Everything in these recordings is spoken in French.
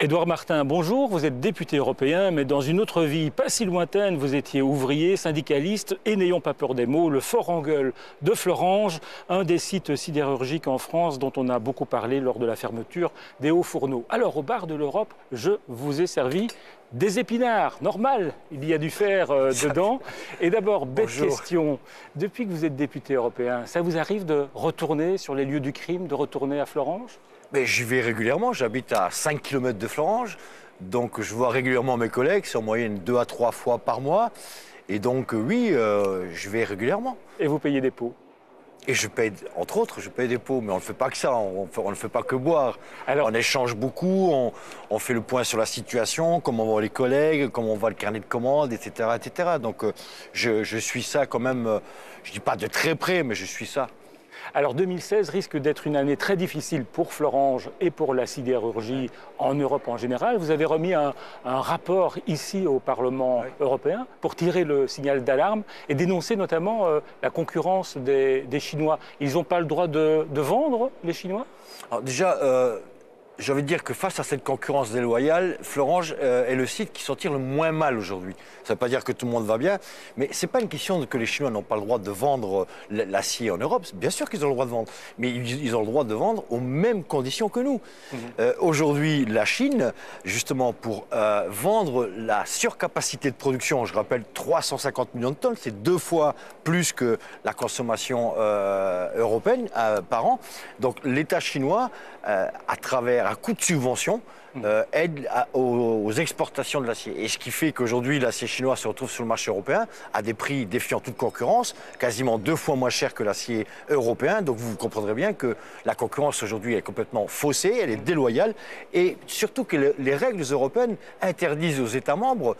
Édouard Martin, bonjour. Vous êtes député européen, mais dans une autre vie pas si lointaine, vous étiez ouvrier, syndicaliste et n'ayons pas peur des mots, le Fort Engueul de Florange, un des sites sidérurgiques en France dont on a beaucoup parlé lors de la fermeture des hauts-fourneaux. Alors, au bar de l'Europe, je vous ai servi des épinards, normal, il y a du fer dedans. Et d'abord, bête question, depuis que vous êtes député européen, ça vous arrive de retourner sur les lieux du crime, de retourner à Florange ? Mais j'y vais régulièrement, j'habite à 5 km de Florange, donc je vois régulièrement mes collègues, c'est en moyenne 2 à 3 fois par mois, et donc oui, je vais régulièrement. Et vous payez des pots ? Et je paye, entre autres, je paye des pots, mais on ne fait pas que ça, on ne fait pas que boire. Alors, on échange beaucoup, on fait le point sur la situation, comment vont les collègues, comment va le carnet de commandes, etc. etc. Donc je suis ça quand même, je ne dis pas de très près, mais je suis ça. Alors 2016 risque d'être une année très difficile pour Florange et pour la sidérurgie en Europe en général. Vous avez remis un rapport ici au Parlement européen pour tirer le signal d'alarme et dénoncer notamment la concurrence des Chinois. Ils n'ont pas le droit de vendre, les Chinois ? Alors déjà, j'ai envie de dire que face à cette concurrence déloyale, Florange est le site qui s'en tire le moins mal aujourd'hui. Ça ne veut pas dire que tout le monde va bien, mais ce n'est pas une question que les Chinois n'ont pas le droit de vendre l'acier en Europe. Bien sûr qu'ils ont le droit de vendre, mais ils ont le droit de vendre aux mêmes conditions que nous. Aujourd'hui, la Chine, justement, pour vendre la surcapacité de production, je rappelle 350 millions de tonnes, c'est 2 fois plus que la consommation européenne par an. Donc l'État chinois, à travers un coût de subvention, aide aux exportations de l'acier. Et ce qui fait qu'aujourd'hui, l'acier chinois se retrouve sur le marché européen à des prix défiant toute concurrence, quasiment 2 fois moins cher que l'acier européen. Donc vous comprendrez bien que la concurrence aujourd'hui est complètement faussée, elle est déloyale, et surtout que les règles européennes interdisent aux États membres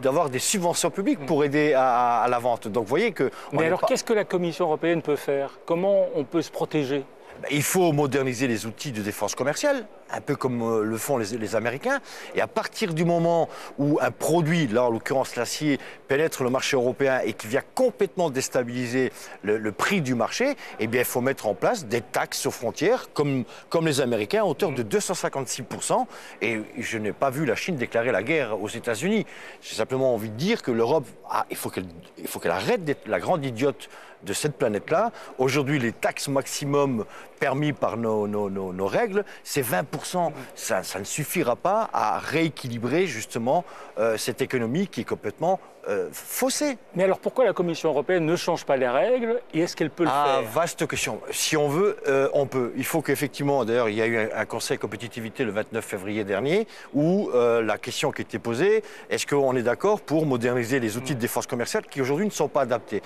d'avoir des subventions publiques pour aider à la vente. Donc vous voyez que... Mais alors qu'est-ce que la Commission européenne peut faire? Comment on peut se protéger? Il faut moderniser les outils de défense commerciale, un peu comme le font les Américains. Et à partir du moment où un produit, là en l'occurrence l'acier, pénètre le marché européen et qui vient complètement déstabiliser le prix du marché, eh bien il faut mettre en place des taxes aux frontières, comme les Américains, à hauteur de 256%. Et je n'ai pas vu la Chine déclarer la guerre aux États-Unis. J'ai simplement envie de dire que l'Europe, il faut qu'elle arrête d'être la grande idiote de cette planète-là. Aujourd'hui, les taxes maximum permis par nos règles, c'est 20%. Ça ne suffira pas à rééquilibrer justement cette économie qui est complètement faussée. Mais alors pourquoi la Commission européenne ne change pas les règles et est-ce qu'elle peut le faire? Vaste question. Si on veut, on peut. Il faut qu'effectivement, d'ailleurs, il y a eu un conseil compétitivité le 29 février dernier où la question qui était posée, est-ce qu'on est d'accord pour moderniser les outils de défense commerciale qui aujourd'hui ne sont pas adaptés?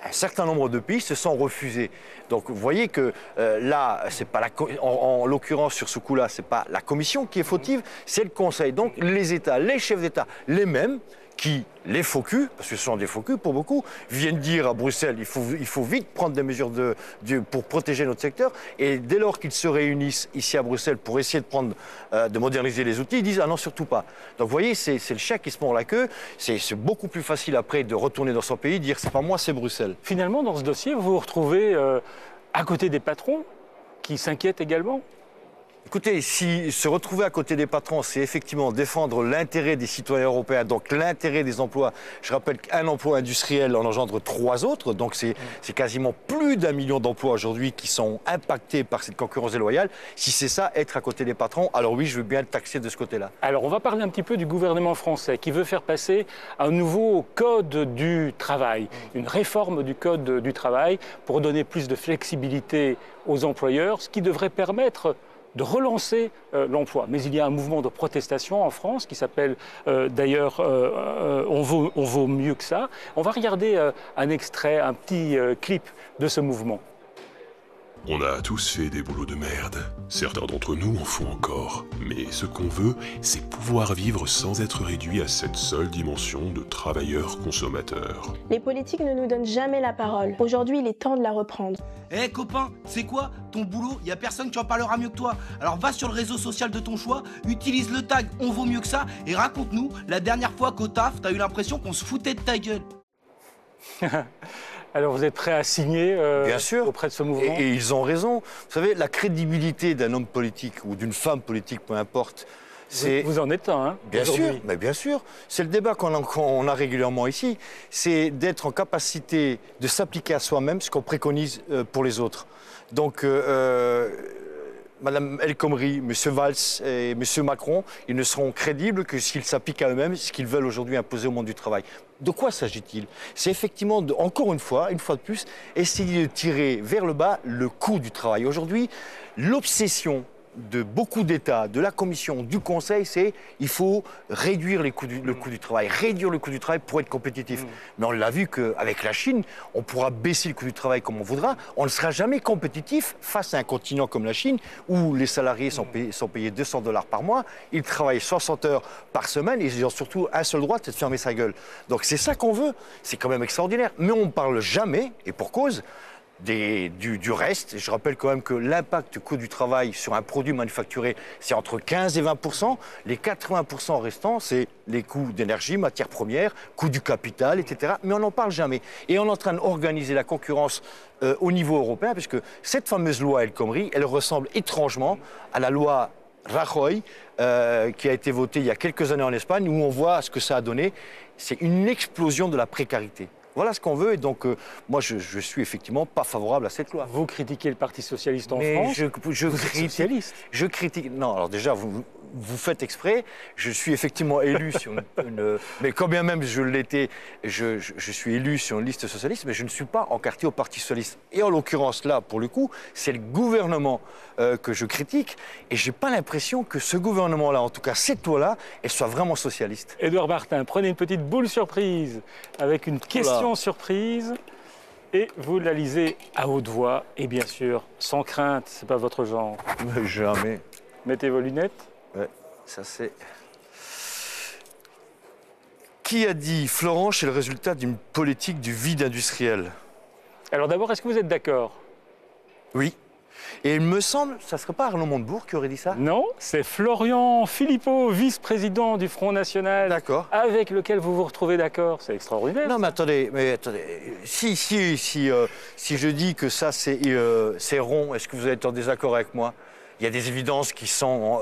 Un certain nombre de pays se sont refusés. Donc vous voyez que là, c'est pas en l'occurrence sur ce coup-là, c'est pas la Commission qui est fautive, c'est le Conseil. Donc les États, les chefs d'État, les mêmes, qui, les faux culs, parce que ce sont des faux culs pour beaucoup, viennent dire à Bruxelles il faut vite prendre des mesures pour protéger notre secteur. Et dès lors qu'ils se réunissent ici à Bruxelles pour essayer de moderniser les outils, ils disent ah non, surtout pas. Donc vous voyez, c'est le chien qui se mord la queue. C'est beaucoup plus facile après de retourner dans son pays, de dire c'est pas moi, c'est Bruxelles. Finalement, dans ce dossier, vous vous retrouvez à côté des patrons qui s'inquiètent également. Écoutez, si se retrouver à côté des patrons, c'est effectivement défendre l'intérêt des citoyens européens, donc l'intérêt des emplois. Je rappelle qu'un emploi industriel en engendre 3 autres, donc c'est quasiment plus d'1 million d'emplois aujourd'hui qui sont impactés par cette concurrence déloyale. Si c'est ça, être à côté des patrons, alors oui, je veux bien le taxer de ce côté-là. Alors on va parler un petit peu du gouvernement français qui veut faire passer un nouveau code du travail, une réforme du code du travail pour donner plus de flexibilité aux employeurs, ce qui devrait permettre de relancer l'emploi. Mais il y a un mouvement de protestation en France qui s'appelle d'ailleurs on vaut mieux que ça. On va regarder un extrait, un petit clip de ce mouvement. On a tous fait des boulots de merde. Certains d'entre nous en font encore. Mais ce qu'on veut, c'est pouvoir vivre sans être réduit à cette seule dimension de travailleur-consommateur. Les politiques ne nous donnent jamais la parole. Aujourd'hui, il est temps de la reprendre. Eh copain, c'est quoi? Ton boulot, y a personne qui en parlera mieux que toi. Alors va sur le réseau social de ton choix, utilise le tag « On vaut mieux que ça » et raconte-nous la dernière fois qu'au taf, t'as eu l'impression qu'on se foutait de ta gueule. Alors vous êtes prêt à signer Bien sûr. auprès de ce mouvement? Et ils ont raison. Vous savez, la crédibilité d'un homme politique ou d'une femme politique, peu importe, Vous en êtes un, hein, Bien sûr, aujourd'hui. mais bien sûr. C'est le débat qu'on a régulièrement ici. C'est d'être en capacité de s'appliquer à soi-même ce qu'on préconise pour les autres. Donc, Madame El Khomri, Monsieur Valls et Monsieur Macron, ils ne seront crédibles que s'ils s'appliquent à eux-mêmes ce qu'ils veulent aujourd'hui imposer au monde du travail. De quoi s'agit-il? C'est effectivement, encore une fois de plus, essayer de tirer vers le bas le coût du travail. Aujourd'hui, l'obsession de beaucoup d'États, de la Commission, du Conseil, c'est il faut réduire le coût du travail, réduire le coût du travail pour être compétitif. Mais on l'a vu qu'avec la Chine, on pourra baisser le coût du travail comme on voudra. On ne sera jamais compétitif face à un continent comme la Chine où les salariés sont payés $200 par mois, ils travaillent 60 heures par semaine et ils ont surtout un seul droit, c'est de fermer sa gueule. Donc c'est ça qu'on veut, c'est quand même extraordinaire. Mais on ne parle jamais, et pour cause, du reste. Je rappelle quand même que l'impact du coût du travail sur un produit manufacturé, c'est entre 15 et 20%. Les 80% restants, c'est les coûts d'énergie, matières premières, coûts du capital, etc. Mais on n'en parle jamais. Et on est en train d'organiser la concurrence au niveau européen, puisque cette fameuse loi El Khomri, elle ressemble étrangement à la loi Rajoy, qui a été votée il y a quelques années en Espagne, où on voit ce que ça a donné. C'est une explosion de la précarité. Voilà ce qu'on veut et donc moi je suis effectivement pas favorable à cette loi. Vous critiquez le Parti socialiste en Mais France. je Vous êtes socialiste. Je critique. Non, alors déjà vous faites exprès. Je suis effectivement élu sur mais quand bien même je l'étais, je suis élu sur une liste socialiste, mais je ne suis pas encarté au Parti socialiste. Et en l'occurrence là, pour le coup, c'est le gouvernement que je critique et j'ai pas l'impression que ce gouvernement-là, en tout cas cette loi-là, elle soit vraiment socialiste. Édouard Martin, prenez une petite boule surprise avec une question surprise et vous la lisez à haute voix et bien sûr sans crainte, c'est pas votre genre. Mais jamais. Mettez vos lunettes. Ouais, ça c'est. Qui a dit Florange est le résultat d'une politique du vide industriel? Alors d'abord, est-ce que vous êtes d'accord? Oui. Et il me semble, ça ne serait pas Arnaud Montebourg qui aurait dit ça? Non, c'est Florian Philippot, vice-président du Front National. D'accord. Avec lequel vous vous retrouvez d'accord. C'est extraordinaire. Non, mais attendez. Si je dis que ça c'est rond, est-ce que vous êtes en désaccord avec moi? Il y a des évidences qui sont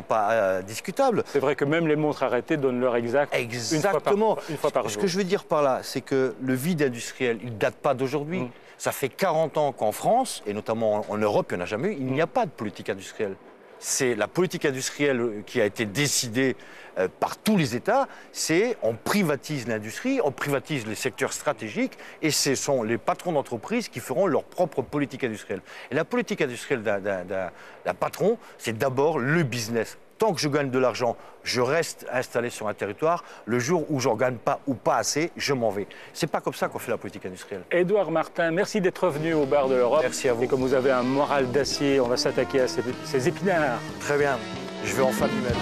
pas discutables. C'est vrai que même les montres arrêtées donnent l'heure exacte. Exactement. Une fois par jour. Ce que je veux dire par là, c'est que le vide industriel, il ne date pas d'aujourd'hui. Ça fait 40 ans qu'en France, et notamment en Europe, il n'y en a jamais eu, il n'y a pas de politique industrielle. C'est la politique industrielle qui a été décidée par tous les États, c'est on privatise l'industrie, on privatise les secteurs stratégiques et ce sont les patrons d'entreprise qui feront leur propre politique industrielle. Et la politique industrielle d'un patron, c'est d'abord le business. Tant que je gagne de l'argent, je reste installé sur un territoire. Le jour où j'en gagne pas ou pas assez, je m'en vais. C'est pas comme ça qu'on fait la politique industrielle. Édouard Martin, merci d'être venu au bar de l'Europe. Merci à vous. Et comme vous avez un moral d'acier, on va s'attaquer à ces épinards. Très bien. Je vais enfin m'y mettre.